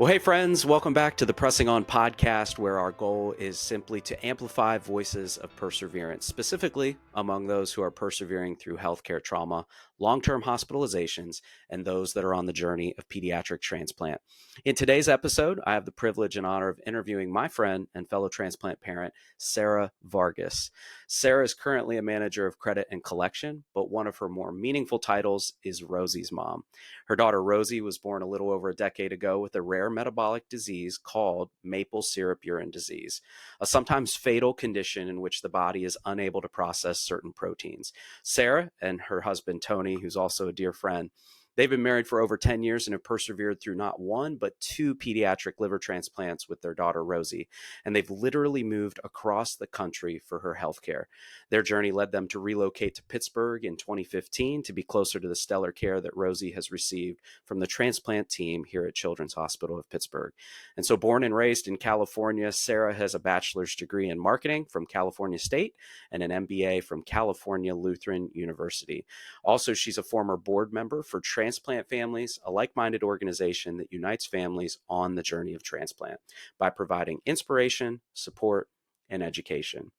Well, hey, friends, welcome back to the Pressing On podcast, where our goal is simply to amplify voices of perseverance, specifically among those who are persevering through healthcare trauma, long-term hospitalizations, and those that are on the journey of pediatric transplant. In today's episode, I have the privilege and honor of interviewing my friend and fellow transplant parent, Sarah Vargas. Sarah is currently a manager of credit and collection, but one of her more meaningful titles is Rosie's mom. Her daughter, Rosie, was born a little over a decade ago with a rare metabolic disease called Maple Syrup Urine Disease, a sometimes fatal condition in which the body is unable to process certain proteins. Sarah and her husband, Tony, who's also a dear friend, they've been married for over 10 years and have persevered through not one, but two pediatric liver transplants with their daughter, Rosie. And they've literally moved across the country for her health care. Their journey led them to relocate to Pittsburgh in 2015 to be closer to the stellar care that Rosie has received from the transplant team here at Children's Hospital of Pittsburgh. And so, born and raised in California, Sarah has a bachelor's degree in marketing from California State and an MBA from California Lutheran University. Also, she's a former board member for Transplant Families, a like-minded organization that unites families on the journey of transplant by providing inspiration, support, and education.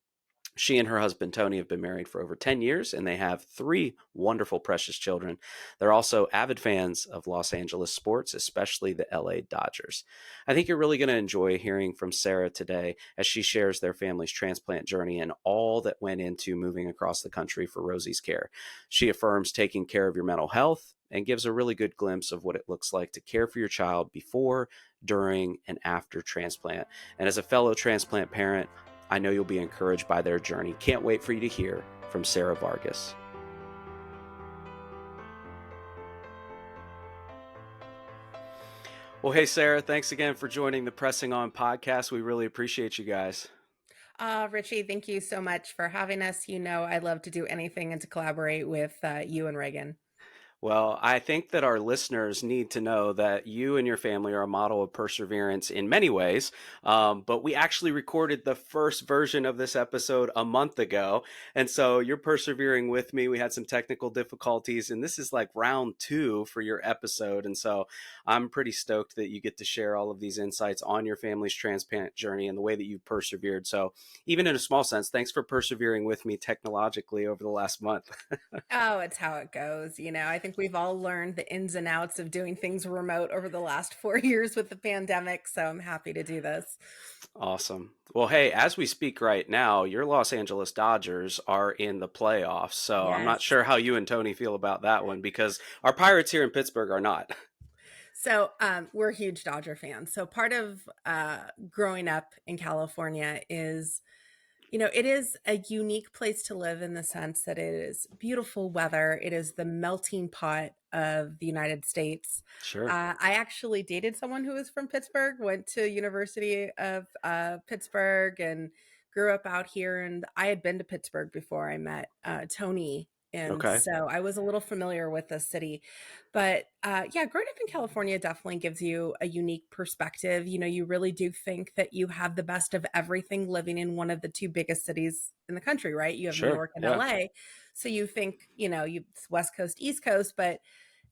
She and her husband, Tony, have been married for over 10 years, and they have three wonderful, precious children. They're also avid fans of Los Angeles sports, especially the LA Dodgers. I think you're really going to enjoy hearing from Sarah today as she shares their family's transplant journey and all that went into moving across the country for Rosie's care. She affirms taking care of your mental health and gives a really good glimpse of what it looks like to care for your child before, during, and after transplant. And as a fellow transplant parent, I know you'll be encouraged by their journey. Can't wait for you to hear from Sarah Vargas. Well, hey, Sarah, thanks again for joining the Pressing On podcast. We really appreciate you guys. Richie, thank you so much for having us. You know, I love to do anything and to collaborate with you and Reagan. Well, I think that our listeners need to know that you and your family are a model of perseverance in many ways. But we actually recorded the first version of this episode a month ago. And so you're persevering with me. We had some technical difficulties, and this is like round two for your episode. And so I'm pretty stoked that you get to share all of these insights on your family's transplant journey and the way that you've persevered. So even in a small sense, thanks for persevering with me technologically over the last month. Oh, it's how it goes. You know, I think we've all learned the ins and outs of doing things remote over the last 4 years with the pandemic. So I'm happy to do this. Awesome. Well, hey, as we speak right now, your Los Angeles Dodgers are in the playoffs. So I'm not Yes. sure how you and Tony feel about that one because our Pirates here in Pittsburgh are not. So we're huge Dodger fans. So part of growing up in California is, you know, it is a unique place to live in the sense that it is beautiful weather. It is the melting pot of the United States. Sure. I actually dated someone who was from Pittsburgh, went to University of Pittsburgh and grew up out here. And I had been to Pittsburgh before I met Tony. And Okay. so I was a little familiar with the city. But yeah, growing up in California definitely gives you a unique perspective. You know, you really do think that you have the best of everything living in one of the two biggest cities in the country, right? You have New Sure. York and Yeah. LA. So you think, you know, it's West Coast, East Coast, but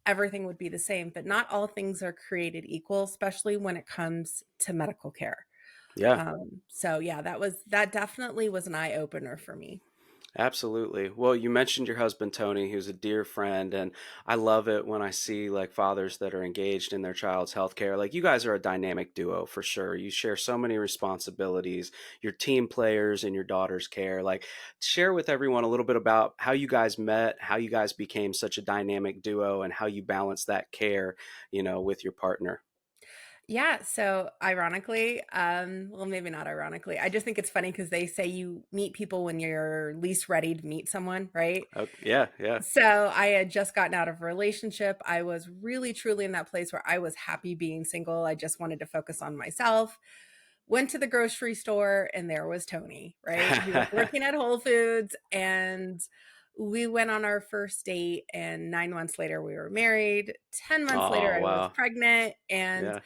everything would be the same. But not all things are created equal, especially when it comes to medical care. Yeah. So yeah, that definitely was an eye opener for me. Absolutely. Well, you mentioned your husband, Tony, who's a dear friend, and I love it when I see like fathers that are engaged in their child's healthcare. Like you guys are a dynamic duo for sure. You share so many responsibilities, your team players in your daughter's care. Like share with everyone a little bit about how you guys met, how you guys became such a dynamic duo, and how you balance that care, with your partner. Yeah, so ironically, well, maybe not ironically. I just think it's funny because they say you meet people when you're least ready to meet someone, right? Oh, yeah, yeah. So I had just gotten out of a relationship. I was really, truly in that place where I was happy being single. I just wanted to focus on myself. Went to the grocery store and there was Tony, right? He was working at Whole Foods and we went on our first date and 9 months later we were married. 10 months later Oh, I was wow. pregnant and Yeah.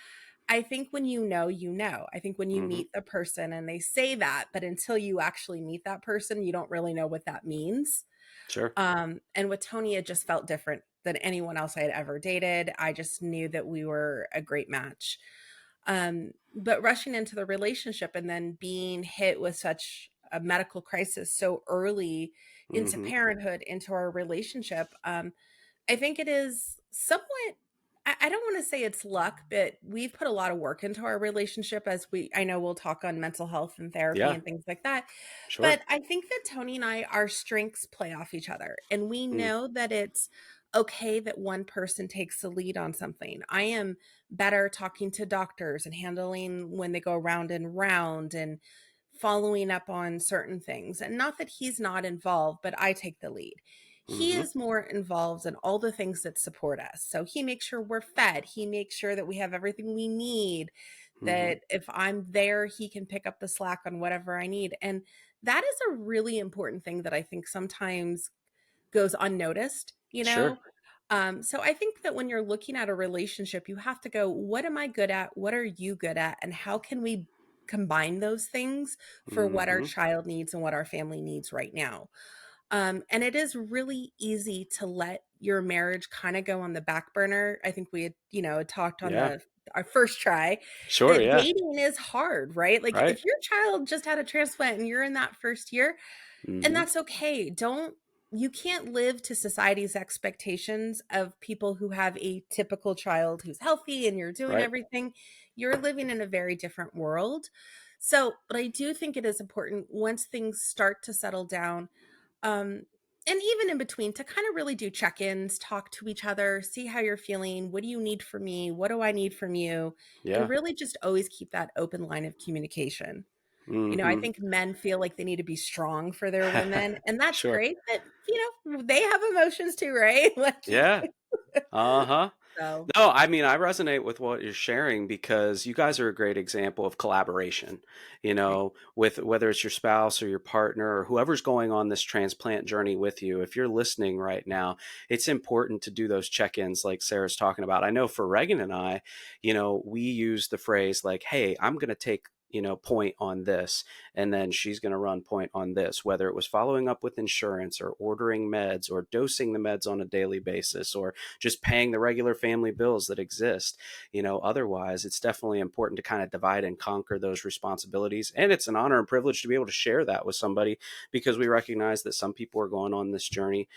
I think when you know, you know. I think when you Hmm. meet the person and they say that, but until you actually meet that person, you don't really know what that means. Sure. And with Tony, it just felt different than anyone else I had ever dated. I just knew that we were a great match. But rushing into the relationship and then being hit with such a medical crisis so early into Mhm. parenthood, into our relationship, I think it is somewhat, I don't want to say it's luck, but we've put a lot of work into our relationship as I know we'll talk on mental health and therapy Yeah, and things like that. sure. But I think that Tony and I, our strengths play off each other. And we Mm. know that it's okay that one person takes the lead on something. I am better talking to doctors and handling when they go round and round and following up on certain things. And not that he's not involved, but I take the lead. He Mhm. is more involved in all the things that support us. So he makes sure we're fed. He makes sure that we have everything we need, Mhm. that if I'm there, he can pick up the slack on whatever I need. And that is a really important thing that I think sometimes goes unnoticed, you Sure. know? So I think that when you're looking at a relationship, you have to go, what am I good at? What are you good at? And how can we combine those things for what our Mhm. child needs and what our family needs right now? And it is really easy to let your marriage kind of go on the back burner. I think we had, had talked on Yeah. the our first try Sure, that yeah. dating is hard, right? Like Right. if your child just had a transplant and you're in that first year, and Mhm. that's okay. You can't live to society's expectations of people who have a typical child who's healthy and you're doing Right. everything. You're living in a very different world. So, but I do think it is important once things start to settle down, um, and even in between, to kind of really do check-ins, talk to each other, see how you're feeling. What do you need from me? What do I need from you? And Yeah. really just always keep that open line of communication. I Mhm. think men feel like they need to be strong for their women, and that's Sure. great, but, they have emotions too, right? Like, Yeah. Uh-huh. so No, I mean, I resonate with what you're sharing because you guys are a great example of collaboration, right, with whether it's your spouse or your partner or whoever's going on this transplant journey with you. If you're listening right now, it's important to do those check-ins like Sarah's talking about. I know for Reagan and I, we use the phrase like, hey, I'm going to take point on this, and then she's going to run point on this, whether it was following up with insurance or ordering meds or dosing the meds on a daily basis or just paying the regular family bills that exist. Otherwise, it's definitely important to kind of divide and conquer those responsibilities. And it's an honor and privilege to be able to share that with somebody because we recognize that some people are going on this journey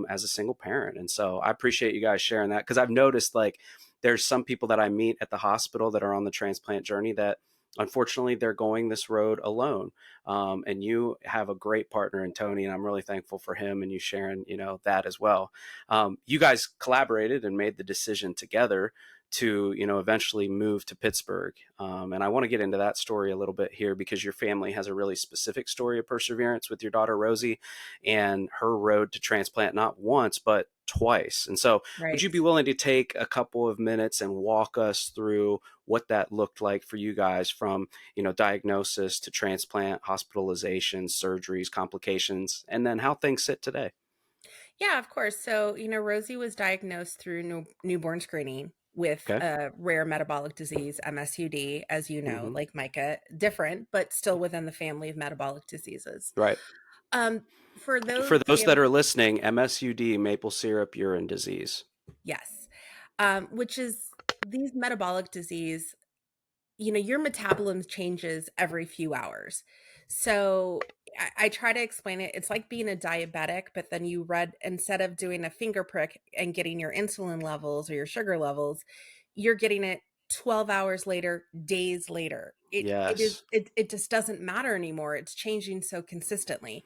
as a single parent. And so I appreciate you guys sharing that because I've noticed like there's some people that I meet at the hospital that are on the transplant journey that unfortunately they're going this road alone. And you have a great partner in Tony, and I'm really thankful for him and you sharing that as well. You guys collaborated and made the decision together to eventually move to Pittsburgh, and I want to get into that story a little bit here because your family has a really specific story of perseverance with your daughter Rosie and her road to transplant, not once but twice. And so would right. you be willing to take a couple of minutes and walk us through what that looked like for you guys from diagnosis to transplant, hospitalization, surgeries, complications, and then how things sit today? Yeah, of course. So, Rosie was diagnosed through newborn screening with Okay. a rare metabolic disease, MSUD, as you know, Hmm. like Micah, different, but still within the family of metabolic diseases. Right. Um, for For those those that are listening, MSUD, maple syrup urine disease. yes, which is these metabolic disease, your metabolism changes every few hours. So I try to explain it. It's like being a diabetic, but then instead of doing a finger prick and getting your insulin levels or your sugar levels, you're getting it 12 hours later, days later. Yes. It just doesn't matter anymore. It's changing so consistently.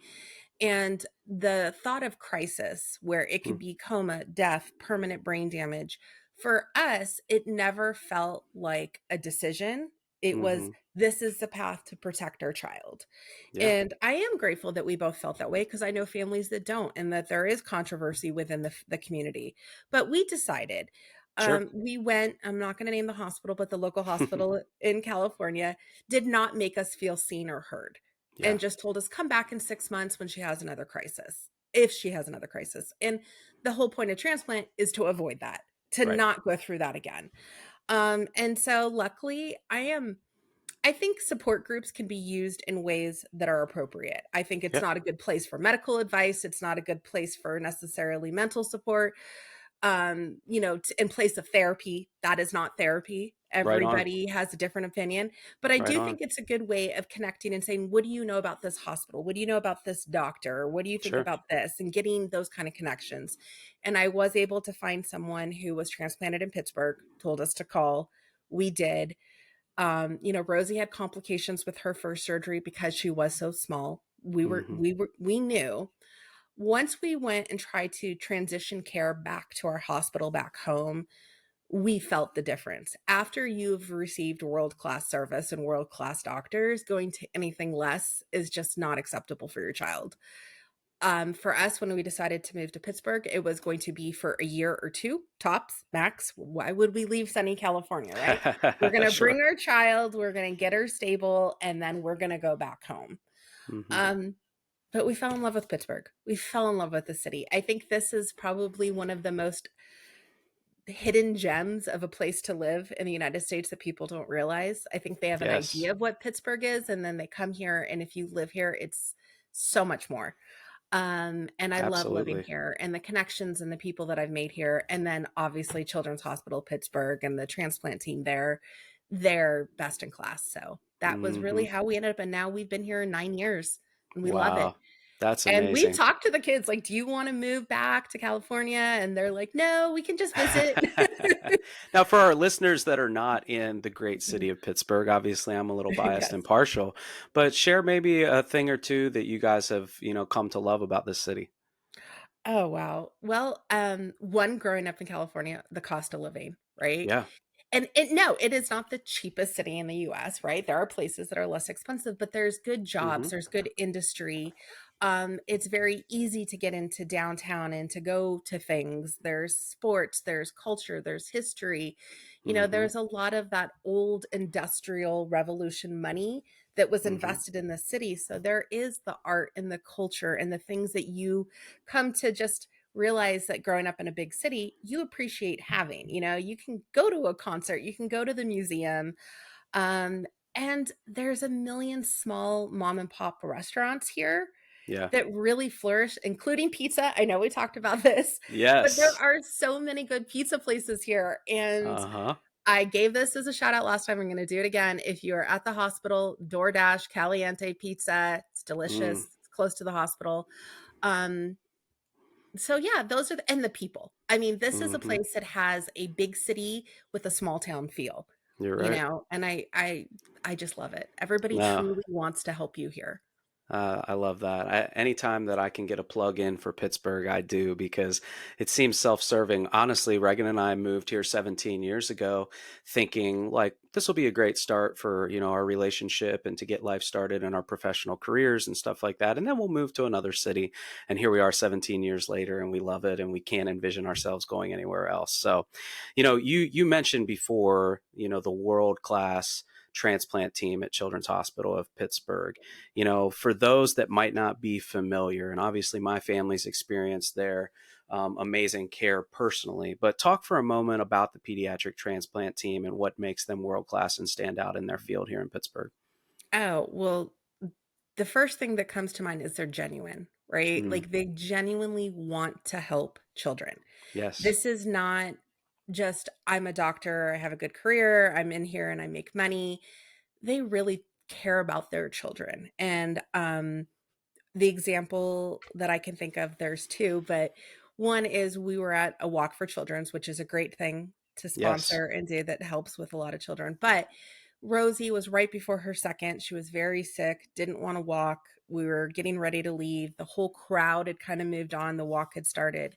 And the thought of crisis, where it Mm. could be coma, death, permanent brain damage, for us, it never felt like a decision. It was, Hmm. this is the path to protect our child. Yeah. And I am grateful that we both felt that way because I know families that don't, and that there is controversy within the community. But we decided, Sure. we went, I'm not going to name the hospital, but the local hospital in California did not make us feel seen or heard Yeah. and just told us, come back in 6 months when she has another crisis, if she has another crisis. And the whole point of transplant is to avoid that, to Right. not go through that again. And so luckily I think support groups can be used in ways that are appropriate. I think it's Yeah. not a good place for medical advice. It's not a good place for necessarily mental support. in place of therapy. That is not therapy. Right on. Everybody has a different opinion, but I Right do on. think it's a good way of connecting and saying, what do you know about this hospital? What do you know about this doctor? What do you think Sure. about this? And getting those kind of connections. And I was able to find someone who was transplanted in Pittsburgh, told us to call. We did. Rosie had complications with her first surgery because she was so small. Mhm. We knew once we went and tried to transition care back to our hospital back home, we felt the difference. After you've received world-class service and world-class doctors, going to anything less is just not acceptable for your child. For us, when we decided to move to Pittsburgh, it was going to be for a year or two, tops, max. Why would we leave sunny California, right? We're going to Sure. bring our child, we're going to get her stable, and then we're going to go back home. Mhm. Um, but we fell in love with Pittsburgh. We fell in love with the city. I think this is probably one of the most hidden gems of a place to live in the United States that people don't realize. I think they have an Yes. idea of what Pittsburgh is, and then they come here, and if you live here, it's so much more. And I love living Absolutely. here and the connections and the people that I've made here. And then obviously Children's Hospital Pittsburgh and the transplant team there, they're best in class. So that was really Mhm. how we ended up. And now we've been here 9 years and we love it. Wow. That's And we amazing. talk to the kids like, do you want to move back to California? And they're like, no, we can just visit. Now, for our listeners that are not in the great city of Pittsburgh, obviously I'm a little biased and Yes. partial, but share maybe a thing or two that you guys have, come to love about this city. Oh, wow. Well, one, growing up in California, the cost of living, right? Yeah. And it is not the cheapest city in the US, right? There are places that are less expensive, but there's good jobs, Mhm. there's good industry. It's very easy to get into downtown and to go to things. There's sports, there's culture, there's history. Mhm. There's a lot of that old industrial revolution money that was Mhm. invested in the city. So there is the art and the culture and the things that you come to just realize that growing up in a big city, you appreciate having. You can go to a concert, you can go to the museum, um, and there's a million small mom and pop restaurants here Yeah. that really flourish, including pizza. I know we talked about this, but there Yes. are so many good pizza places here. And Uh-huh. I gave this as a shout out last time. I'm going to do it again. If you're at the hospital, DoorDash, Caliente Pizza, it's Mm. delicious. It's close to the hospital. Um, so yeah, those are and the people. I mean, this is a Mhm. place that has a big city with a small town feel, You're right. and I just love it. Everybody No. truly wants to help you here. I love that. Anytime that I can get a plug in for Pittsburgh, I do because it seems self-serving. Honestly, Reagan and I moved here 17 years ago, thinking like this will be a great start for our relationship and to get life started in our professional careers and stuff like that. And then we'll move to another city. And here we are 17 years later, and we love it, and we can't envision ourselves going anywhere else. So, you mentioned before, the world class transplant team at Children's Hospital of Pittsburgh. For those that might not be familiar, and obviously my family's experienced their amazing care personally, but talk for a moment about the pediatric transplant team and what makes them world class and stand out in their field here in Pittsburgh. Oh, well, the first thing that comes to mind is they're genuine, right? Mm, Like they genuinely want to help children. yes. This is not just I'm a doctor, I have a good career, I'm in here and I make money. They really care about their children. And the example that I can think of, there's two, but one is we were at a Walk for Children's, which is a great thing to Yes. sponsor and do that helps with a lot of children. But Rosie was right before her second. She was very sick, didn't want to walk. We were getting ready to leave. The whole crowd had kind of moved on. The walk had started.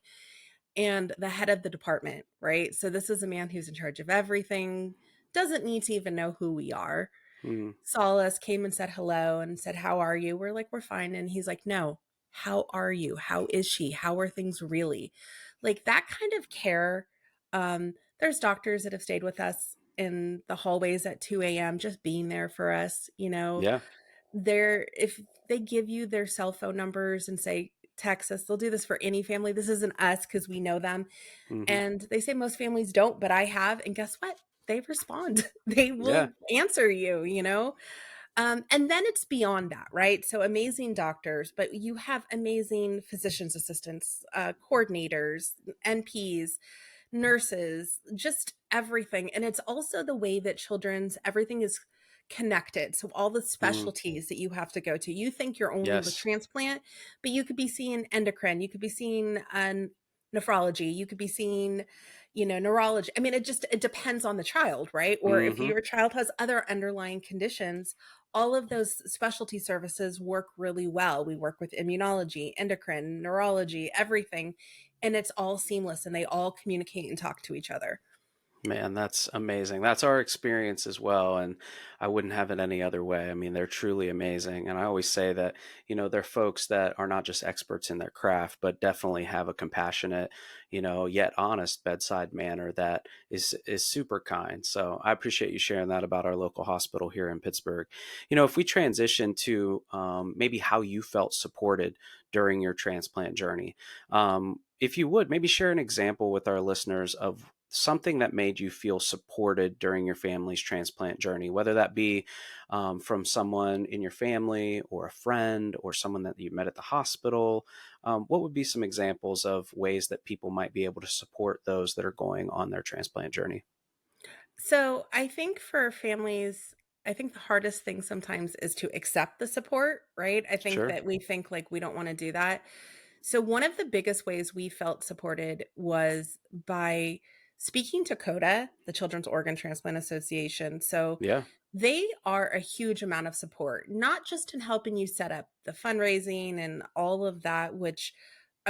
And the head of the department, right? So this is a man who's in charge of everything, doesn't need to even know who we are, Mm, saw us, came and said hello and said, "How are you?" We're like, "We're fine." And he's like, "No, how are you? How is she? How are things really?" Like that kind of care. There's doctors that have stayed with us in the hallways at 2 a.m. just being there for us. yeah. If they give you their cell phone numbers and say, text us, they'll do this for any family. This isn't us because we know them. Hmm. And they say most families don't, but I have. And guess what? They respond. They Yeah. will answer you, you know? And then it's beyond that, right? So amazing doctors, but you have amazing physician's assistants, coordinators, NPs, nurses, just everything. And it's also the way that everything is connected. So all the Mm, specialties that you have to go to, you think you're only with yes. transplant, but you could be seeing endocrine, you could be seeing nephrology, you could be seeing, neurology. I mean, it depends on the child, right? Or if Hmm. your child has other underlying conditions, all of those specialty services work really well. We work with immunology, endocrine, neurology, everything, and it's all seamless and they all communicate and talk to each other. Man, that's amazing. That's our experience as well. And I wouldn't have it any other way. I mean, they're truly amazing. And I always say that, they're folks that are not just experts in their craft, but definitely have a compassionate, yet honest bedside manner that is super kind. So I appreciate you sharing that about our local hospital here in Pittsburgh. If we transition to maybe how you felt supported during your transplant journey, if you would maybe share an example with our listeners of something that made you feel supported during your family's transplant journey, whether that be from someone in your family or a friend or someone that you met at the hospital. What would be some examples of ways that people might be able to support those that are going on their transplant journey? So I think for families, I think the hardest thing sometimes is to accept the support, right? I think Sure. that we think like we don't want to do that. So one of the biggest ways we felt supported was by speaking to CODA, the Children's Organ Transplant Association. So Yeah. they are a huge amount of support, not just in helping you set up the fundraising and all of that, which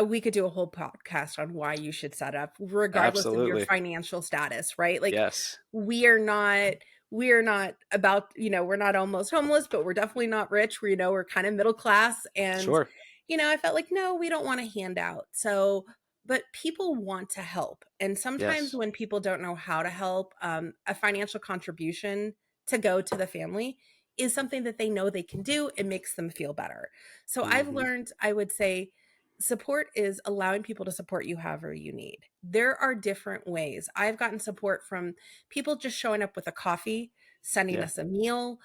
we could do a whole podcast on why you should set up, regardless of your Absolutely. financial status, right? Like Yes. we are not we are not about, we're not almost homeless, but we're definitely not rich. We're kind of middle class. And, Sure. I felt like, no, we don't want a handout. So, but people want to help. And sometimes Yes. when people don't know how to help, a financial contribution to go to the family is something that they know they can do. It makes them feel better. So I've Hmm. learned, I would say, support is allowing people to support you however you need. There are different ways. I've gotten support from people just showing up with a coffee, sending Yeah. us a meal,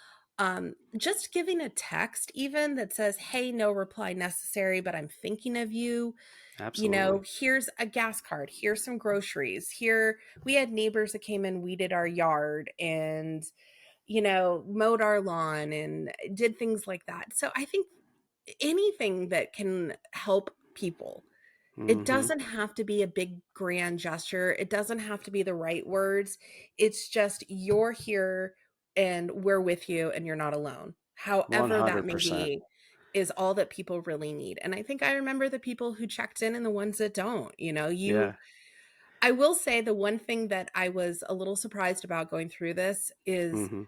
just giving a text even that says, hey, no reply necessary, but I'm thinking of you. Absolutely. Here's a gas card, here's some groceries. Here, we had neighbors that came and weeded our yard and, mowed our lawn and did things like that. So I think anything that can help people. It Hmm. doesn't have to be a big grand gesture. It doesn't have to be the right words. It's just you're here and we're with you and you're not alone. However that may 100%. be is all that people really need. And I think I remember the people who checked in and the ones that don't. Yeah. I will say the one thing that I was a little surprised about going through this is Hmm.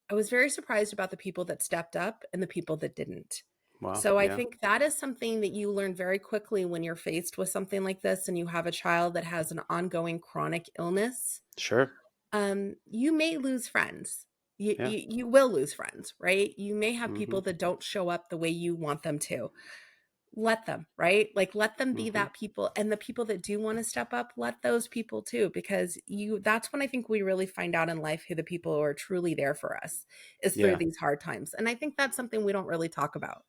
I was very surprised about the people that stepped up and the people that didn't. Wow. So I Yeah. think that is something that you learn very quickly when you're faced with something like this and you have a child that has an ongoing chronic illness. Sure. You may lose friends. You, Yeah. you you will lose friends, right? You may have Hmm. people that don't show up the way you want them to. Let them, right? Like let them be Hmm. that people, and the people that do want to step up, let those people too, because that's when I think we really find out in life who the people who are truly there for us is through Yeah. these hard times. And I think that's something we don't really talk about,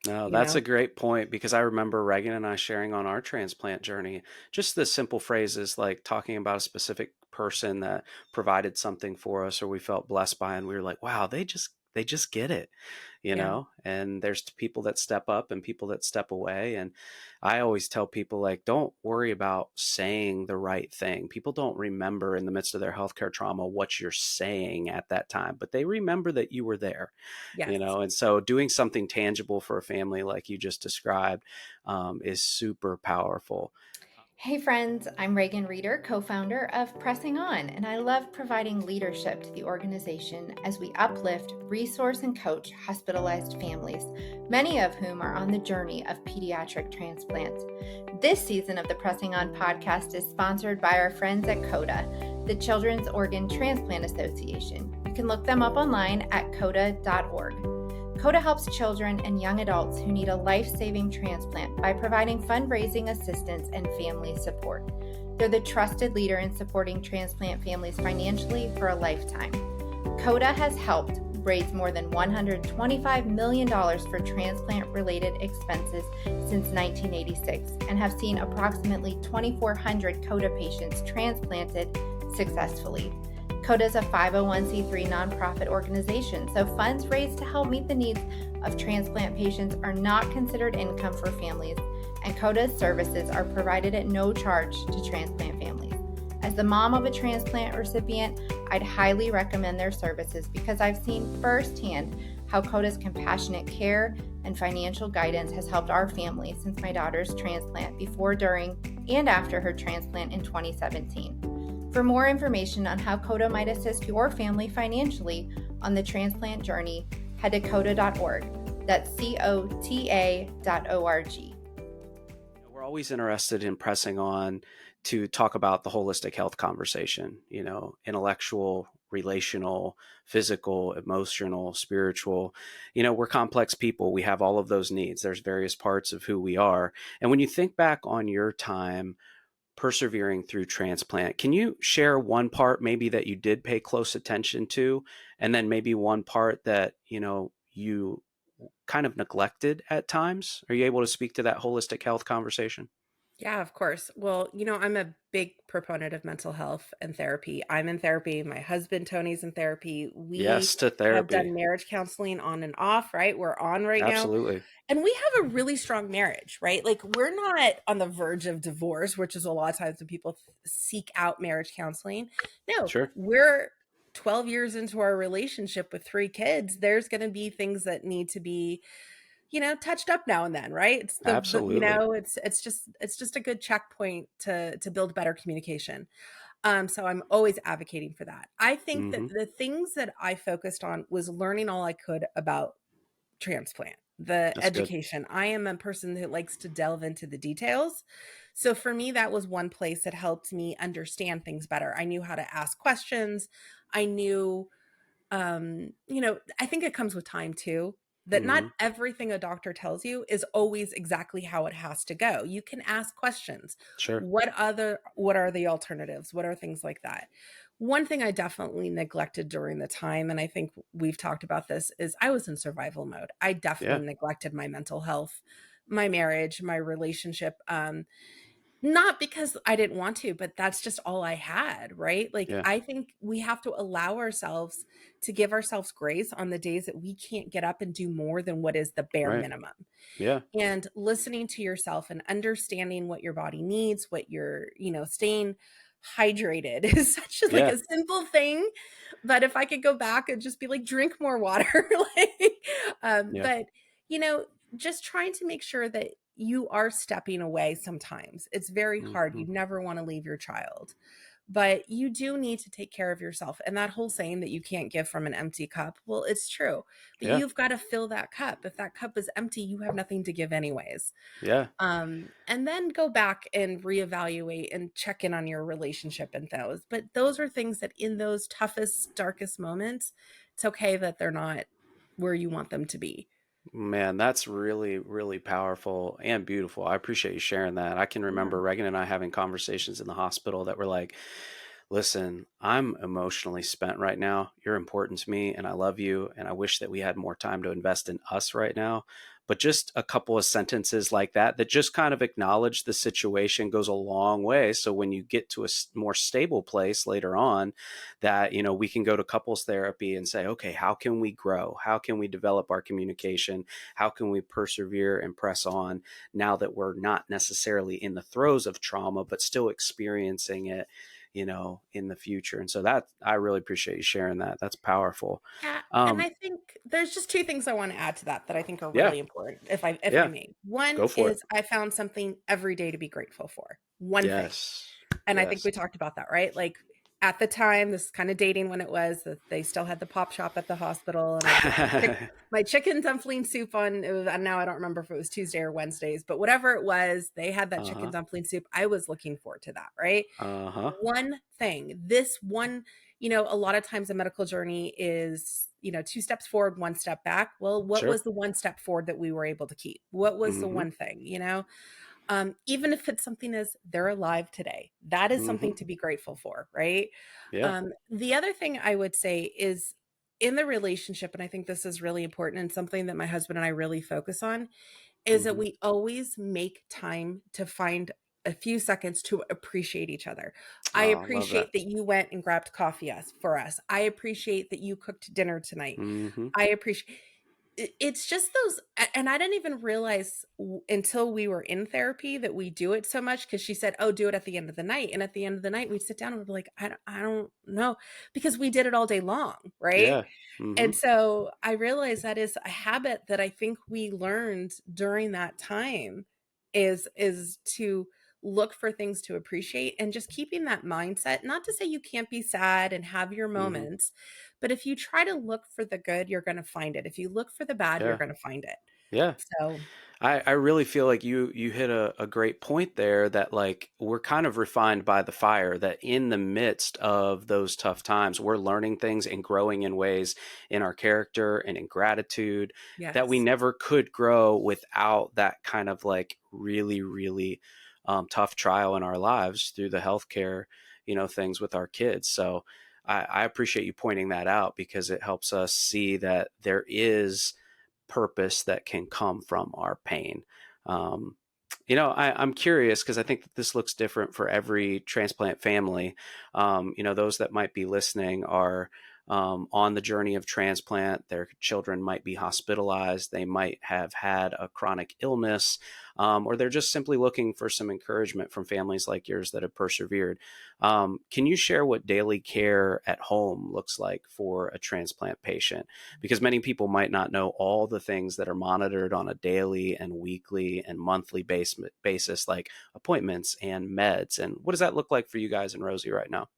No, you that's a know? great point because I remember Reagan and I sharing on our transplant journey, just the simple phrases like talking about a specific person that provided something for us or we felt blessed by, and we were like, wow, they just get it, Yeah. and there's people that step up and people that step away. And I always tell people, like, don't worry about saying the right thing. People don't remember in the midst of their healthcare trauma what you're saying at that time, but they remember that you were there, Yes. and so doing something tangible for a family like you just described is super powerful. Hey friends, I'm Reagan Reeder, co founder of Pressing On, and I love providing leadership to the organization as we uplift, resource, and coach hospitalized families, many of whom are on the journey of pediatric transplants. This season of the Pressing On podcast is sponsored by our friends at CODA, the Children's Organ Transplant Association. You can look them up online at coda.org. CODA helps children and young adults who need a life-saving transplant by providing fundraising assistance and family support. They're the trusted leader in supporting transplant families financially for a lifetime. CODA has helped raised more than $125 million for transplant-related expenses since 1986 and have seen approximately 2,400 CODA patients transplanted successfully. CODA is a 501c3 nonprofit organization, so funds raised to help meet the needs of transplant patients are not considered income for families, and CODA's services are provided at no charge to transplant families. As the mom of a transplant recipient, I'd highly recommend their services because I've seen firsthand how CODA's compassionate care and financial guidance has helped our family since my daughter's transplant before, during, and after her transplant in 2017. For more information on how CODA might assist your family financially on the transplant journey, head to coda.org. That's COTA.org. We're always interested in pressing on to talk about the holistic health conversation, intellectual, relational, physical, emotional, spiritual. We're complex people. We have all of those needs. There's various parts of who we are. And when you think back on your time persevering through transplant, can you share one part maybe that you did pay close attention to, and then maybe one part that, you kind of neglected at times? Are you able to speak to that holistic health conversation? Yeah, of course. Well, I'm a big proponent of mental health and therapy. I'm in therapy. My husband, Tony's in therapy. We Yes to have therapy. done marriage counseling on and off, right? We're on right now. Absolutely. And we have a really strong marriage, right? Like, we're not on the verge of divorce, which is a lot of times when people seek out marriage counseling. No, Sure. we're 12 years into our relationship with 3 kids. There's going to be things that need to be touched up now and then, right? It's Absolutely. it's just a good checkpoint to build better communication. So I'm always advocating for that. I think that Hmm. the things that I focused on was learning all I could about transplant, the That's good. education. I am a person that likes to delve into the details. So for me, that was one place that helped me understand things better. I knew how to ask questions. I knew I think it comes with time too, that not Hmm. everything a doctor tells you is always exactly how it has to go. You can ask questions. Sure. What are the alternatives? What are things like that? One thing I definitely neglected during the time, and I think we've talked about this, is I was in survival mode. I Yeah. definitely neglected my mental health, my marriage, my relationship. Not because I didn't want to, but that's just all I had, right? Like, Yeah. I think we have to allow ourselves to give ourselves grace on the days that we can't get up and do more than what is the bare Right. minimum. Yeah. And listening to yourself and understanding what your body needs, what you're, staying hydrated is such a, like Yeah. a simple thing. But if I could go back and just be like, drink more water, like, Yeah. but, you know, just trying to make sure that you are stepping away sometimes. It's very hard. Hmm. You never want to leave your child, but you do need to take care of yourself. And that whole saying that you can't give from an empty cup, well, it's true, but Yeah. you've got to fill that cup. If that cup is empty, you have nothing to give anyways. Yeah. And then go back and reevaluate and check in on your relationship and those. But those are things that in those toughest, darkest moments, it's okay that they're not where you want them to be. Man, that's really, really powerful and beautiful. I appreciate you sharing that. I can Yeah. remember Reagan and I having conversations in the hospital that were like, listen, I'm emotionally spent right now. You're important to me and I love you. And I wish that we had more time to invest in us right now. But just a couple of sentences like that just kind of acknowledge the situation goes a long way. So when you get to a more stable place later on, that, we can go to couples therapy and say, okay, how can we grow? How can we develop our communication? How can we persevere and press on now that we're not necessarily in the throes of trauma, but still experiencing it, in the future. And so that I really appreciate you sharing that. That's powerful. Yeah, and Um, I think there's just 2 things I wanna add to that I think are yeah, really important, if I yeah, may. One go for it. is I found something every day to be grateful for. One thing. Yes, And I think yes. we talked about that, right? Like, at the time, this is kinda dating when it was that they still had the pop shop at the hospital, and I'd get my chicken dumpling soup on it was and now I don't remember if it was Tuesday or Wednesdays, but whatever it was, they had that chicken Uh-huh, dumpling soup. I was looking forward to that, right? uh-huh. One thing, this one, a lot of times a medical journey is, 2 steps forward, 1 step back. Well, what Sure. was the 1 step forward that we were able to keep? What was the Mm-hmm, one thing, even if it's something as they're alive today, that is mm-hmm. something to be grateful for, right? Yeah, The other thing I would say is in the relationship, and I think this is really important and something that my husband and I really focus on, is that Hmm. we always make time to find a few seconds to appreciate each other. I Oh, I love that. appreciate that you went and grabbed coffee for us. I appreciate that you cooked dinner tonight. Hmm. I appreciate it's just those, and I didn't even realize until we were in therapy that we do it so much, because she said, "Oh, do it at the end of the night." And at the end of the night, we'd sit down and we'd be like, I don't know," because we did it all day long, right? Yeah. Hmm. And so I realized that is a habit that I think we learned during that time, is to look for things to appreciate, and just keeping that mindset, not to say you can't be sad and have your Hmm. moments, but if you try to look for the good, you're going to find it. If you look for the bad, you're Yeah. going to find it. Yeah. So, I really feel like you hit a great point there, that like we're kind of refined by the fire, that in the midst of those tough times, we're learning things and growing in ways in our character and in gratitude that we yes. never could grow without that kind of like really, really tough trial in our lives through the healthcare, things with our kids. So I appreciate you pointing that out, because it helps us see that there is purpose that can come from our pain. Um, I'm curious, because I think that this looks different for every transplant family. Those that might be listening are on the journey of transplant. Their children might be hospitalized. They might have had a chronic illness, or they're just simply looking for some encouragement from families like yours that have persevered. Can you share what daily care at home looks like for a transplant patient? Because many people might not know all the things that are monitored on a daily and weekly and monthly basis, like appointments and meds. And what does that look like for you guys and Rosie right now?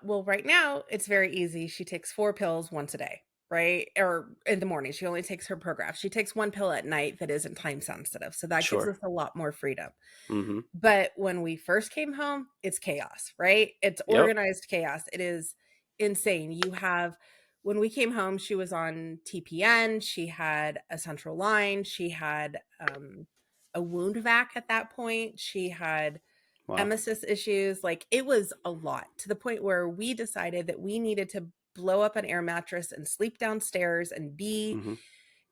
Well, right now it's very easy. She takes 4 pills once a day, right? Or in the morning, she only takes her Prograf. She takes 1 pill at night that isn't time sensitive. So that gives Sure. us a lot more freedom. Mm-hmm. But when we first came home, it's chaos, right? It's Yep. organized chaos. It is insane. When we came home, she was on TPN. She had a central line. She had a wound vac at that point. She had Wow. emesis issues. Like, it was a lot, to the point where we decided that we needed to blow up an air mattress and sleep downstairs and be Mm-hmm.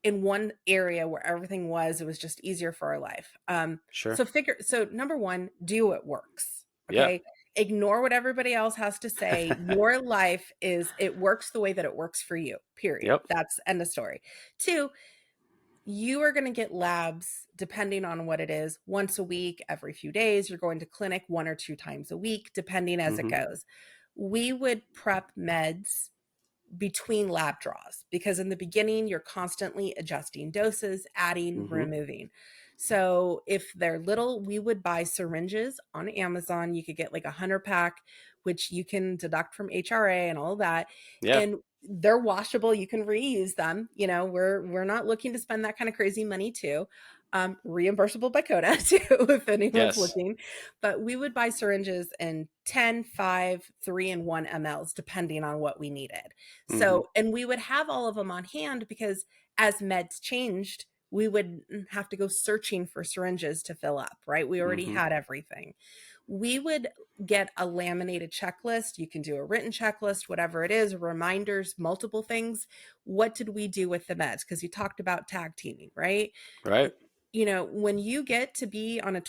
in one area where everything was. It was just easier for our life. Sure. So number one, do what works. Yeah. Okay. Ignore what everybody else has to say. Your life it works the way that it works for you, period. Yep. That's end of story. Two, you are going to get labs depending on what it is once a week, every few days. You're going to clinic 1 or 2 times a week, depending as it Mm-hmm. goes. We would prep meds between lab draws, because in the beginning you're constantly adjusting doses, adding, Mm-hmm. removing. So if they're little, we would buy syringes on Amazon. You could get like 100 pack, which you can deduct from HRA and all of that, Yeah. and they're washable. You can reuse them. We're not looking to spend that kind of crazy money too. Reimbursable by Coda too, if anyone's Yes. looking. But we would buy syringes in 10, 5, 3, and 1 mLs, depending on what we needed. Mm-hmm. So, and we would have all of them on hand, because as meds changed, we would have to go searching for syringes to fill up, right? We already Mm-hmm. had everything. We would get a laminated checklist. You can do a written checklist, whatever it is, reminders, multiple things. What did we do with the meds? Because you talked about tag teaming, right? Right. When you get to be on an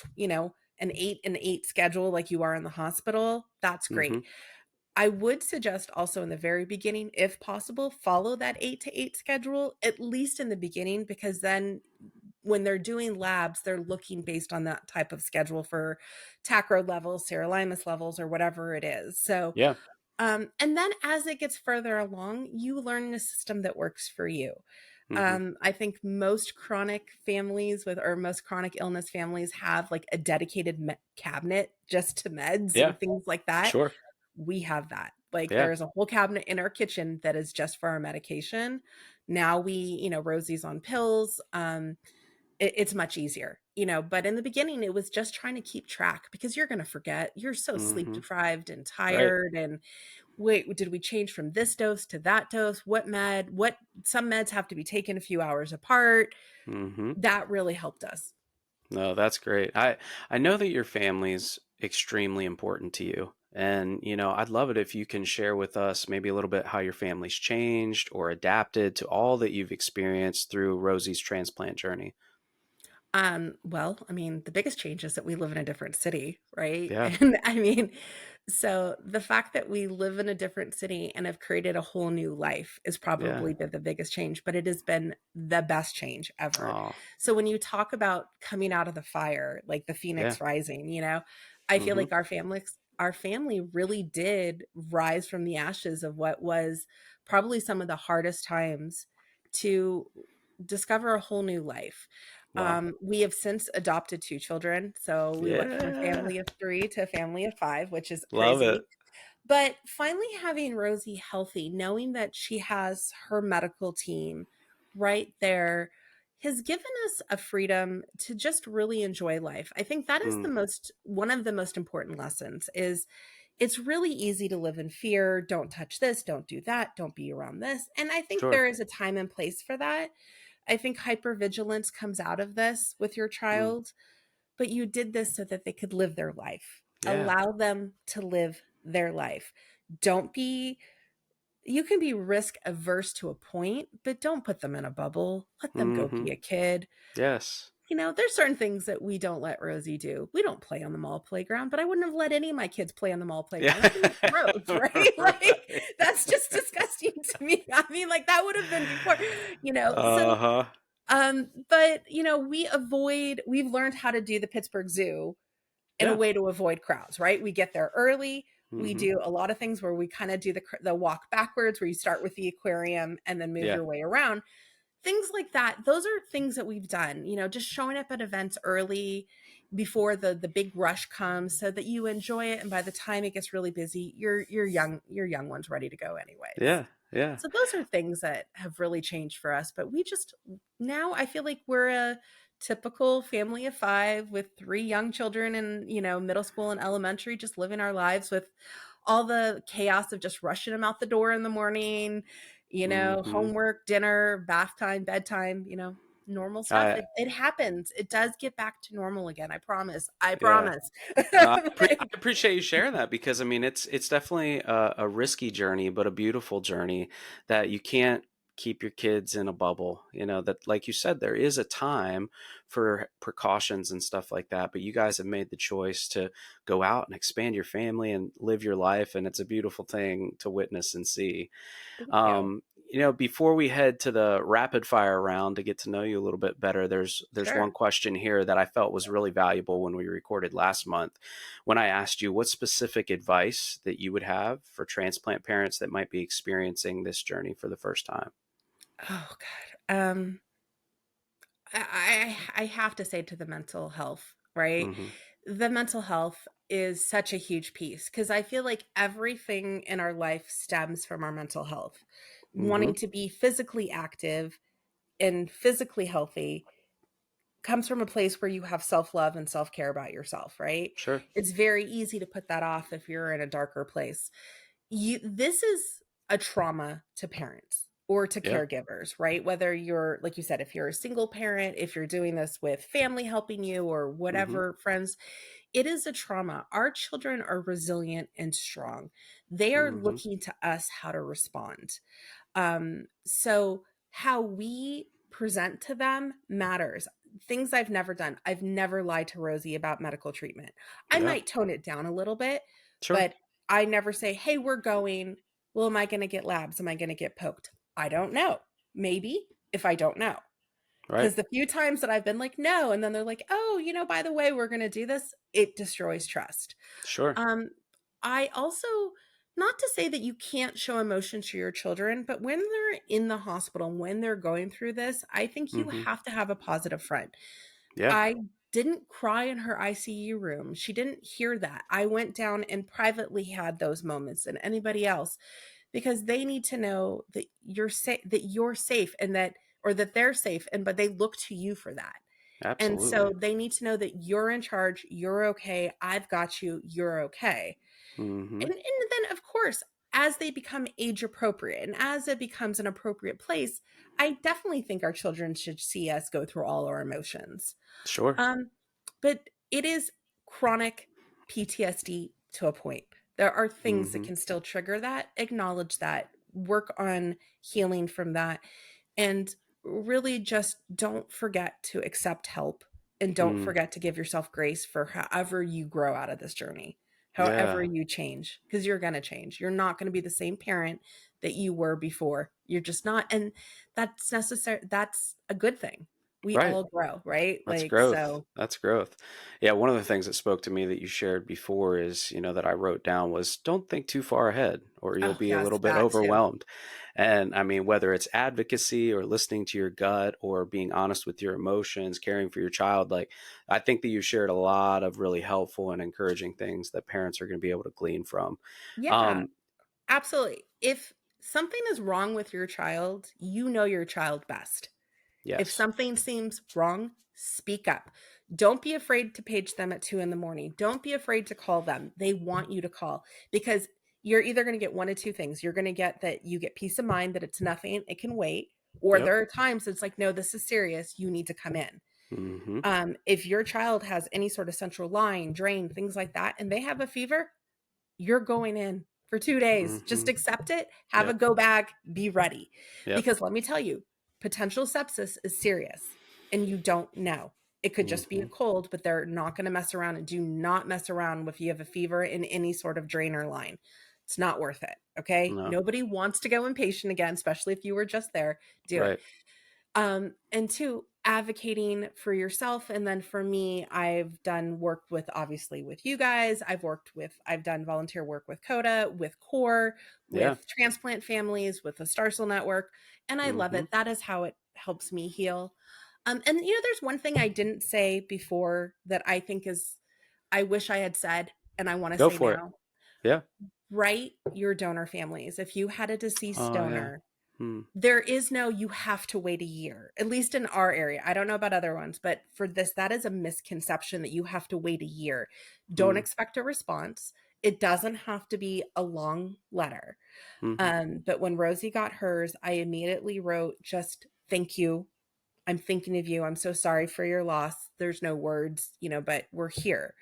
8 and 8 schedule like you are in the hospital, that's Mm-hmm. great. I would suggest also in the very beginning, if possible, follow that 8 to 8 schedule, at least in the beginning, because then when they're doing labs, they're looking based on that type of schedule for tacrode levels, sirolimus levels, or whatever it is. So, Yeah. and then as it gets further along, you learn the system that works for you. Mm-hmm. I think most chronic families or most chronic illness families have like a dedicated cabinet just to meds Yeah. and things like that. Sure. We have that. Like, Yeah. there's a whole cabinet in our kitchen that is just for our medication. Now Rosie's on pills. It's much easier, but in the beginning it was just trying to keep track, because you're going to forget. You're so sleep Mm-hmm. deprived and Right. tired. And wait, did we change from this dose to that dose? Some meds have to be taken a few hours apart. Mm-hmm. That really helped us. No, that's great. I know that your family's extremely important to you, And, I'd love it if you can share with us maybe a little bit how your family's changed or adapted to all that you've experienced through Rosie's transplant journey. Well, I mean, the biggest change is that we live in a different city, right? Yeah. And I mean, so the fact that we live in a different city and have created a whole new life is Yeah. probably been the biggest change, but it has been the best change ever. Oh, So when you talk about coming out of the fire, like the yeah. phoenix rising, I feel Mm-hmm. like our family really did rise from the ashes of what was probably some of the hardest times to discover a whole new life. Wow. We have since adopted 2 children, so we went from a Yeah. family of 3 to a family of 5, which is Love it. crazy. But finally having Rosie healthy, knowing that she has her medical team right there, has given us a freedom to just really enjoy life. I think that is Mm, one of the most important lessons is it's really easy to live in fear. Don't touch this, don't do that, don't be around this. And I think sure. there is a time and place for that. I think hypervigilance comes out of this with your Mm, child, but you did this so that they could live their life. yeah. Allow them to live their life. Don't be, you can be risk averse to a point, but don't put them in a bubble. Let them go Mm-hmm. be a kid. Yes. There's certain things that we don't let Rosie do. We don't play on the mall playground, but I wouldn't have let any of my kids play on the mall Yeah. playground. I think it's gross, right? Like, Right. that's just disgusting to me. I mean, like, that would have been before, so Uh-huh. but we've learned how to do the Pittsburgh Zoo in a Yeah. way to avoid crowds, right? We get there early. We Mm-hmm. do a lot of things where we kind of do the walk backwards, where you start with the aquarium and then move Yeah. your way around. Things like that. Those are things that we've done, just showing up at events early before the big rush comes so that you enjoy it. And by the time it gets really busy, your young one's ready to go anyways. Yeah. Yeah. So those are things that have really changed for us. But we just now I feel like we're a typical family of 5 with 3 young children in, middle school and elementary, just living our lives with all the chaos of just rushing them out the door in the morning, Mm-hmm. homework, dinner, bath time, bedtime, normal stuff. I It happens. It does get back to normal again. I promise. I yeah. promise. No, I Like, appreciate you sharing that because I mean it's definitely a risky journey, but a beautiful journey that you can't keep your kids in a bubble. That like you said, there is a time for precautions and stuff like that, but you guys have made the choice to go out and expand your family and live your life, and it's a beautiful thing to witness and see. thank you. Um, before we head to the rapid fire round to get to know you a little bit better, there's one Sure. question here that I felt was really valuable when we recorded last month, when I asked you what specific advice that you would have for transplant parents that might be experiencing this journey for the first time. Oh God. I have to say to the mental health, right? Mm-hmm. The mental health is such a huge piece because I feel like everything in our life stems from our mental health. Mm-hmm. Wanting to be physically active and physically healthy comes from a place where you have self-love and self-care about yourself, right? Sure. It's very easy to put that off if you're in a darker place. This is a trauma to parents or to Yeah. caregivers, right? Whether you're, like you said, if you're a single parent, if you're doing this with family helping you or Mm-hmm. whatever, friends, it is a trauma. Our children are resilient and strong. They are Mm-hmm. looking to us how to respond. So how we present to them matters. Things I've never done. I've never lied to Rosie about medical treatment. I Yeah. might tone it down a little bit, Sure. but I never say, "Hey, we're going. Well, am I going to get labs? Am I going to get poked?" I don't know. Maybe if I don't know. Right. Because the few times that I've been like, no, and then they're like, oh, by the way, we're going to do this, it destroys trust. Sure. Um, I also, not to say that you can't show emotion to your children, but when they're in the hospital, when they're going through this, I think you Mm-hmm. have to have a positive front. Yeah. I didn't cry in her ICU room. She didn't hear that. I went down and privately had those moments and anybody else because they need to know that you're safe and that they're safe but they look to you for that. And so Absolutely. they need to know that you're in charge, you're okay, I've got you, you're okay. Mm-hmm. And then, of course, as they become age appropriate and as it becomes an appropriate place, I definitely think our children should see us go through all our emotions. Sure. Um, but it is chronic PTSD to a point. There are things that Mm-hmm. can still trigger that. Acknowledge that. Work on healing from that. And really just don't forget to accept help, and don't Mm. forget to give yourself grace for however you grow out of this journey, however Yeah. you change, because you're going to change. You're not going to be the same parent that you were before. You're just not. And that's necessary. That's a good thing. We Right. all grow, right? That's Like, growth. so, That's growth. Yeah, one of the things that spoke to me that you shared before is, that I wrote down was don't think too far ahead or you'll oh, be a yes, little bit that too. overwhelmed. And I mean, whether it's advocacy or listening to your gut or being honest with your emotions, caring for your child, like I think that you shared a lot of really helpful and encouraging things that parents are going to be able to glean from. Yeah, Um, absolutely. If something is wrong with your child, you know your child best. If yes. something seems wrong, speak up. Don't be afraid to page them at 2 a.m. Don't be afraid to call them. They want you to call, because you're either going to get one of two things. You're going to get that you get peace of mind that it's nothing, it can wait. Or Yep. there are times it's like, no, this is serious. You need to come in. Mm-hmm. If your child has any sort of central line, drain, things like that, and they have a fever, you're going in for 2 days. Mm-hmm. Just accept it, have a Yep. go bag, be ready. Yep. Because let me tell you, potential sepsis is serious and you don't know. It could just be a Mm-hmm. cold, but they're not going to mess around. And do not mess around if you have a fever in any sort of drainer line. It's not worth it. Okay. No. Nobody wants to go inpatient again, especially if you were just there. Do it. Right. And two, advocating for yourself. And then for me, I've done work with, obviously, with you guys. I've done volunteer work with CODA, with CORE, Yeah. with Transplant Families, with the Starsel Network. And I love Mm-hmm. it. That is how it helps me heal. And there's one thing I didn't say before that I think is, I wish I had said, and I want to Go say for it. now. Yeah. Write your donor families. If you had a deceased Oh, yeah. donor, Hmm. there is no, you have to wait a year, at least in our area. I don't know about other ones, but for this, that is a misconception that you have to wait a year. Don't Hmm. expect a response. It doesn't have to be a long letter. Mm-hmm. But when Rosie got hers, I immediately wrote, just thank you. I'm thinking of you. I'm so sorry for your loss. There's no words, but we're here.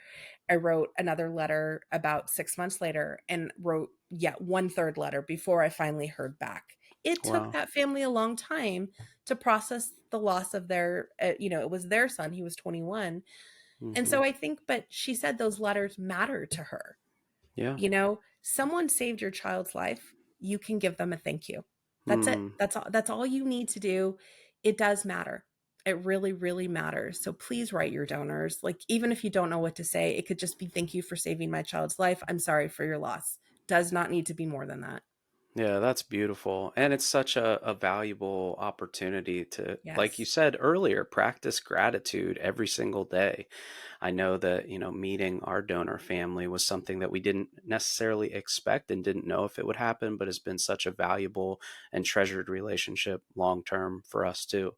I wrote another letter about 6 months later and wrote yet one third letter before I finally heard back. It took Wow. that family a long time to process the loss of their, it was their son. He was 21. And Mm-hmm. so I think, but she said those letters matter to her. Yeah. Someone saved your child's life. You can give them a thank you. That's it. Hmm. That's all you need to do. It does matter. It really, really matters. So please write your donors. Like, even if you don't know what to say, it could just be, thank you for saving my child's life. I'm sorry for your loss. Does not need to be more than that. Yeah, that's beautiful. And it's such a valuable opportunity to, like you Yes. said earlier, practice gratitude every single day. I know that, meeting our donor family was something that we didn't necessarily expect and didn't know if it would happen, but has been such a valuable and treasured relationship long term for us too.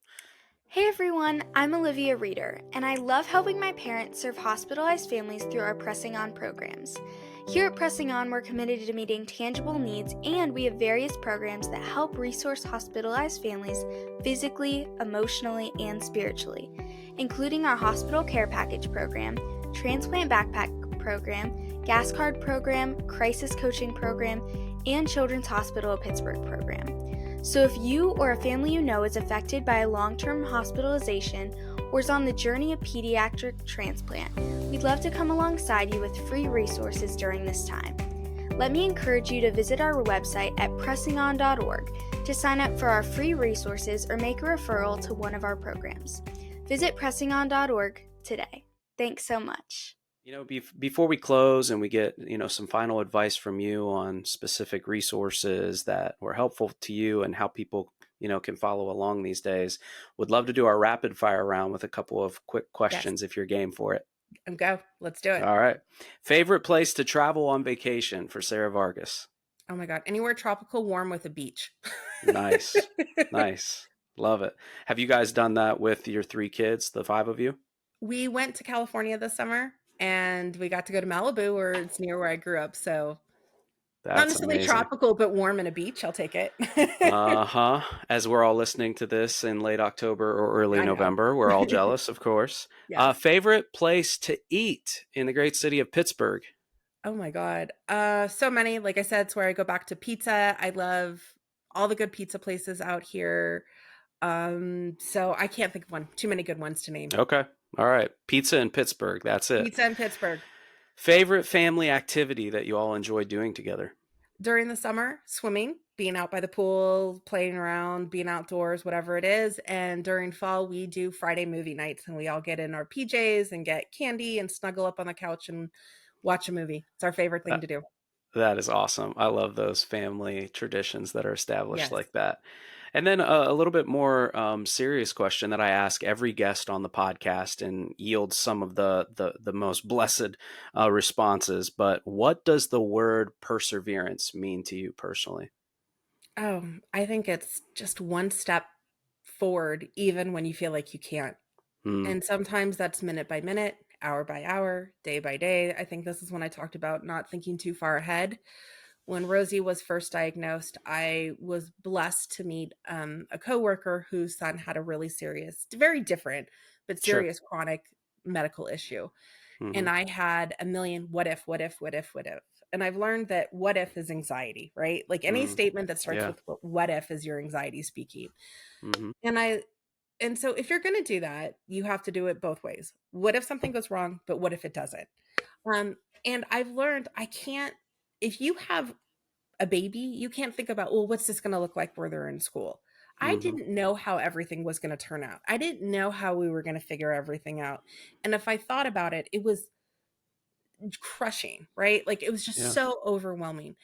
Hey everyone, I'm Olivia Reeder, and I love helping my parents serve hospitalized families through our Pressing On programs. Here at Pressing On, we're committed to meeting tangible needs, and we have various programs that help resource hospitalized families physically, emotionally, and spiritually, including our Hospital Care Package program, Transplant Backpack program, Gas Card program, Crisis Coaching program, and Children's Hospital of Pittsburgh program. So if you or a family you know is affected by a long-term hospitalization or is on the journey of pediatric transplant, we'd love to come alongside you with free resources during this time. Let me encourage you to visit our website at pressingon.org to sign up for our free resources or make a referral to one of our programs. Visit pressingon.org today. Thanks so much. Before we close and we get, some final advice from you on specific resources that were helpful to you and how people, can follow along these days, would love to do our rapid fire round with a couple of quick Yes. questions if you're game for it. Go. Let's do it. All right. Favorite place to travel on vacation for Sarah Vargas? Oh my God. Anywhere tropical, warm with a beach. Nice. Nice. Love it. Have you guys done that with your 3 kids, the 5 of you? We went to California this summer and we got to go to Malibu, where it's near where I grew up. So not That's necessarily amazing. tropical, but warm and a beach. I'll take it. Uh-huh. As we're all listening to this in late October or early I know. November, we're all jealous, of course. Yes. Favorite place to eat in the great city of Pittsburgh? Oh my God. So many. Like I said, it's where I go back to pizza. I love all the good pizza places out here. So I can't think of one. Too many good ones to name. Okay. All right. Pizza in Pittsburgh. That's it. Pizza in Pittsburgh. Favorite family activity that you all enjoy doing together? During the summer, swimming, being out by the pool, playing around, being outdoors, whatever it is. And during fall, we do Friday movie nights and we all get in our PJs and get candy and snuggle up on the couch and watch a movie. It's our favorite thing to do. That is awesome. I love those family traditions that are established Yes. like that. And then a little bit more serious question that I ask every guest on the podcast and yields some of the most blessed responses. But what does the word perseverance mean to you personally? Oh, I think it's just one step forward, even when you feel like you can't. Mm, And sometimes that's minute by minute, hour by hour, day by day. I think this is when I talked about not thinking too far ahead. When Rosie was first diagnosed, I was blessed to meet a coworker whose son had a really serious, very different, but sure. serious chronic medical issue. Hmm. And I had a million what if, what if, what if, what if. And I've learned that what if is anxiety, right? Like any Mm, statement that starts yeah. with what if is your anxiety speaking. Hmm. And and so if you're going to do that, you have to do it both ways. What if something goes wrong, but what if it doesn't? Um, and I've learned I can't, if you have a baby, you can't think about, well, what's this going to look like where they're in school? I Hmm. didn't know how everything was going to turn out. I didn't know how we were going to figure everything out. And if I thought about it, it was crushing, right? Like it was just Yeah. so overwhelming.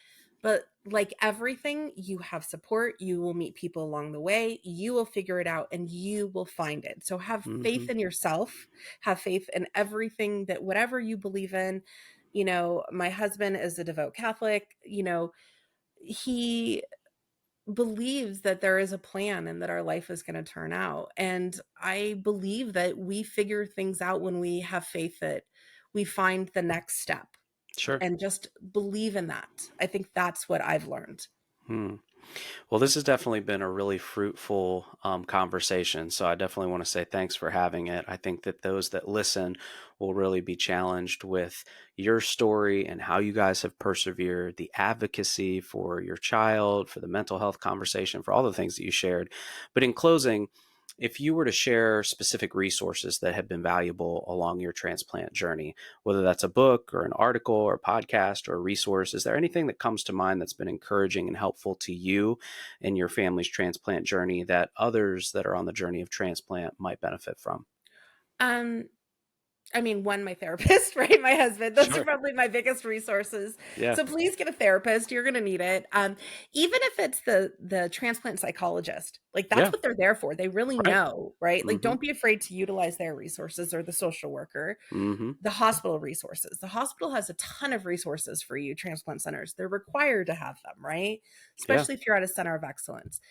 But like everything, you have support, you will meet people along the way, you will figure it out and you will find it. So have Hmm. faith in yourself, have faith in everything that whatever you believe in. You know, my husband is a devout Catholic, you know, he believes that there is a plan and that our life is going to turn out. And I believe that we figure things out when we have faith that we find the next step Sure. and just believe in that. I think that's what I've learned. Hmm. Well, this has definitely been a really fruitful conversation. So I definitely want to say thanks for having it. I think that those that listen will really be challenged with your story and how you guys have persevered, the advocacy for your child, for the mental health conversation, for all the things that you shared. But in closing, if you were to share specific resources that have been valuable along your transplant journey, whether that's a book or an article or a podcast or a resource, is there anything that comes to mind that's been encouraging and helpful to you in your family's transplant journey that others that are on the journey of transplant might benefit from? Um, I mean, one, my therapist, right? My husband. Those are Sure. probably my biggest resources. Yeah. So please get a therapist. You're going to need it. Even if it's the transplant psychologist, like that's Yeah. what they're there for. They really Right. know, right? Like, Mm-hmm. don't be afraid to utilize their resources or the social worker. Mm-hmm. The hospital resources. The hospital has a ton of resources for you, transplant centers. They're required to have them, right? Yeah. Especially if you're at a center of excellence.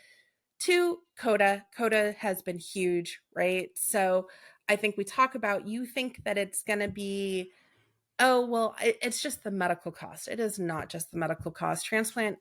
Two, Coda. Coda has been huge, right? So I think we talk about, you think that it's going to be, oh, well, it's just the medical cost. It is not just the medical cost. Transplant,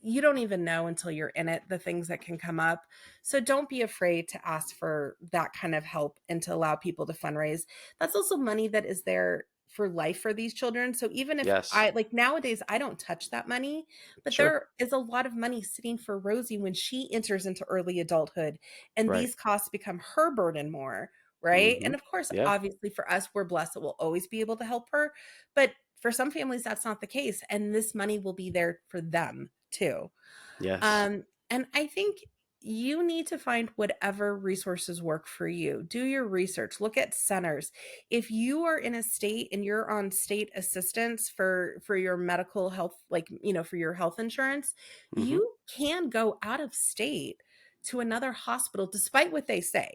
you don't even know until you're in it, the things that can come up. So don't be afraid to ask for that kind of help and to allow people to fundraise. That's also money that is there for life for these children. So even if Yes. I like nowadays, I don't touch that money, but Sure. there is a lot of money sitting for Rosie when she enters into early adulthood and Right. these costs become her burden more. Right. Mm-hmm. And of course, Yeah. obviously for us, we're blessed that we'll always be able to help her. But for some families, that's not the case. And this money will be there for them too. Yes. And I think you need to find whatever resources work for you. Do your research, look at centers. If you are in a state and you're on state assistance for your medical health, like, you know, for your health insurance, Mm-hmm. you can go out of state to another hospital despite what they say.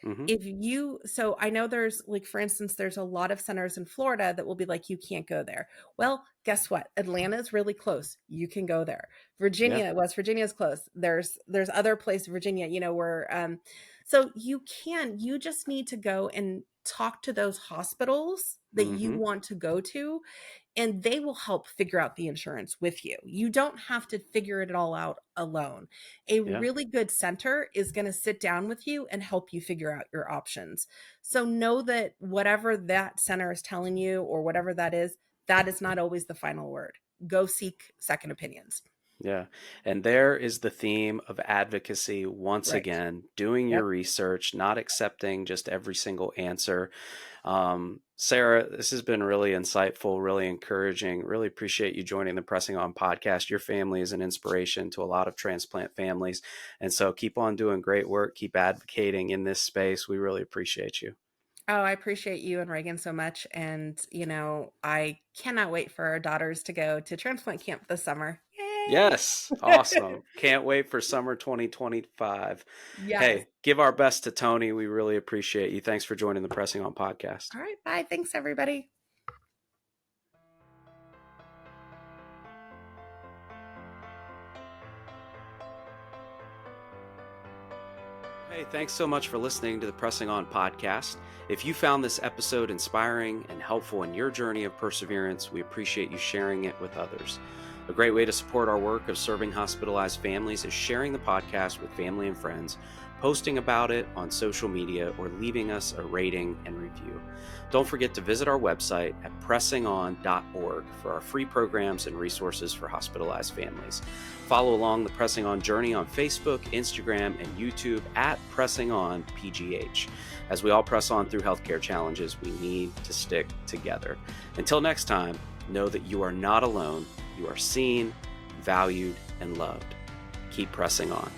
Mm-hmm. If you, so I know there's like, for instance, there's a lot of centers in Florida that will be like, you can't go there. Well, guess what? Atlanta is really close. You can go there. Yeah. Virginia, West Virginia is close. There's other places, Virginia, you know, where, so you just need to go and talk to those hospitals that you Mm-hmm. want to go to, and they will help figure out the insurance with you. You don't have to figure it all out alone. A Yeah. really good center is going to sit down with you and help you figure out your options. So know that whatever that center is telling you or whatever that is, that is not always the final word. Go seek second opinions. Yeah. And there is the theme of advocacy once Right. again, doing your Yep. research, not accepting just every single answer. Sarah, this has been really insightful, really encouraging. Really appreciate you joining the Pressing On podcast. Your family is an inspiration to a lot of transplant families. And so keep on doing great work. Keep advocating in this space. We really appreciate you. Oh, I appreciate you and Reagan so much. And, I cannot wait for our daughters to go to transplant camp this summer. Yay! Yes. Awesome. Can't wait for summer 2025. Yes. Hey, give our best to Tony. We really appreciate you. Thanks for joining the Pressing On podcast. All right. Bye. Thanks, everybody. Hey, thanks so much for listening to the Pressing On podcast. If you found this episode inspiring and helpful in your journey of perseverance, we appreciate you sharing it with others. A great way to support our work of serving hospitalized families is sharing the podcast with family and friends, posting about it on social media, or leaving us a rating and review. Don't forget to visit our website at pressingon.org for our free programs and resources for hospitalized families. Follow along the Pressing On journey on Facebook, Instagram, and YouTube at Pressing On PGH. As we all press on through healthcare challenges, we need to stick together. Until next time, know that you are not alone. You are seen, valued, and loved. Keep pressing on.